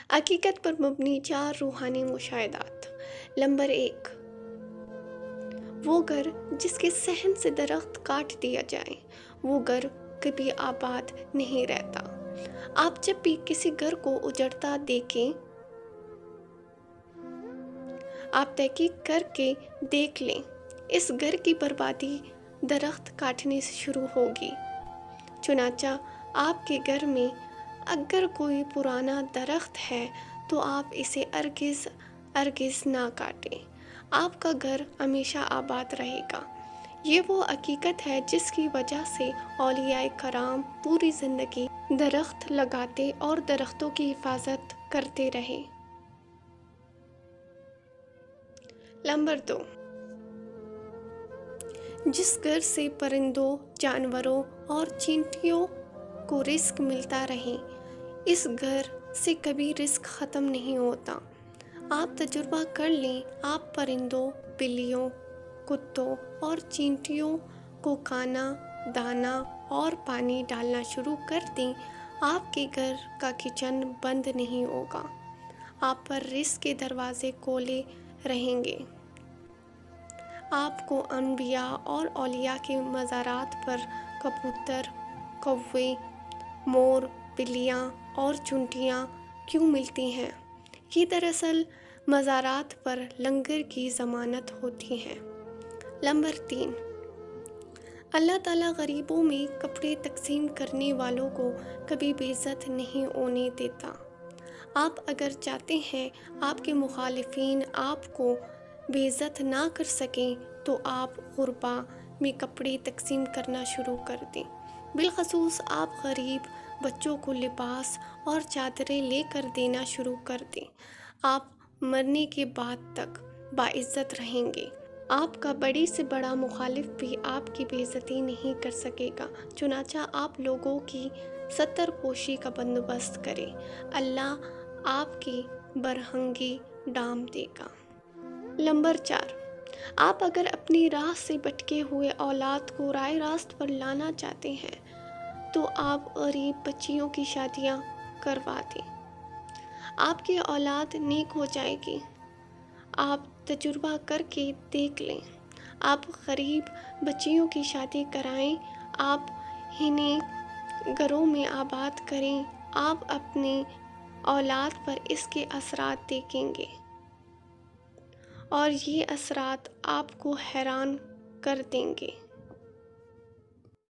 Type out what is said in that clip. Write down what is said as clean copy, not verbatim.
حقیقت پر مبنی 4 روحانی مشاہدات۔ نمبر 1، وہ گھر جس کے صحن سے درخت کاٹ دیا جائے وہ گھر کبھی آباد نہیں رہتا۔ آپ جب بھی کسی گھر کو اجڑتا دیکھیں، آپ تحقیق کر کے دیکھ لیں، اس گھر کی بربادی درخت کاٹنے سے شروع ہوگی۔ چنانچہ آپ کے گھر میں اگر کوئی پرانا درخت ہے تو آپ اسے ارگز نہ کاٹیں، آپ کا گھر ہمیشہ آباد رہے گا۔ یہ وہ حقیقت ہے جس کی وجہ سے اولیاء کرام پوری زندگی درخت لگاتے اور درختوں کی حفاظت کرتے رہے۔ نمبر 2، جس گھر سے پرندوں، جانوروں اور چینٹیوں کو رزق ملتا رہے، اس گھر سے کبھی رزق ختم نہیں ہوتا۔ آپ تجربہ کر لیں، آپ پرندوں، بلیوں، کتوں اور چینٹیوں کو کھانا، دانہ اور پانی ڈالنا شروع کر دیں، آپ کے گھر کا کچن بند نہیں ہوگا، آپ پر رزق کے دروازے کھلے رہیں گے۔ آپ کو انبیاء اور اولیاء کے مزارات پر کبوتر، کوے، مور، بلیاں اور چونٹیاں کیوں ملتی ہیں؟ یہ دراصل مزارات پر لنگر کی ضمانت ہوتی ہیں۔ نمبر 3، اللہ تعالیٰ غریبوں میں کپڑے تقسیم کرنے والوں کو کبھی بے عزت نہیں ہونے دیتا۔ آپ اگر چاہتے ہیں آپ کے مخالفین آپ کو بے عزت نہ کر سکیں تو آپ غرباء میں کپڑے تقسیم کرنا شروع کر دیں۔ بالخصوص آپ غریب بچوں کو لباس اور چادریں لے کر دینا شروع کر دیں، آپ مرنے کے بعد تک باعزت رہیں گے۔ آپ کا بڑی سے بڑا مخالف بھی آپ کی بے عزتی نہیں کر سکے گا۔ چنانچہ آپ لوگوں کی ستر پوشی کا بندوبست کریں، اللہ آپ کی برہنگی ڈھانپ دے گا۔ نمبر 4، آپ اگر اپنی راہ سے بھٹکے ہوئے اولاد کو راہ راست پر لانا چاہتے ہیں تو آپ غریب بچیوں کی شادیاں کروا دیں، آپ کی اولاد نیک ہو جائے گی۔ آپ تجربہ کر کے دیکھ لیں، آپ غریب بچیوں کی شادی کرائیں، آپ انہیں گھروں میں آباد کریں، آپ اپنی اولاد پر اس کے اثرات دیکھیں گے اور یہ اثرات آپ کو حیران کر دیں گے۔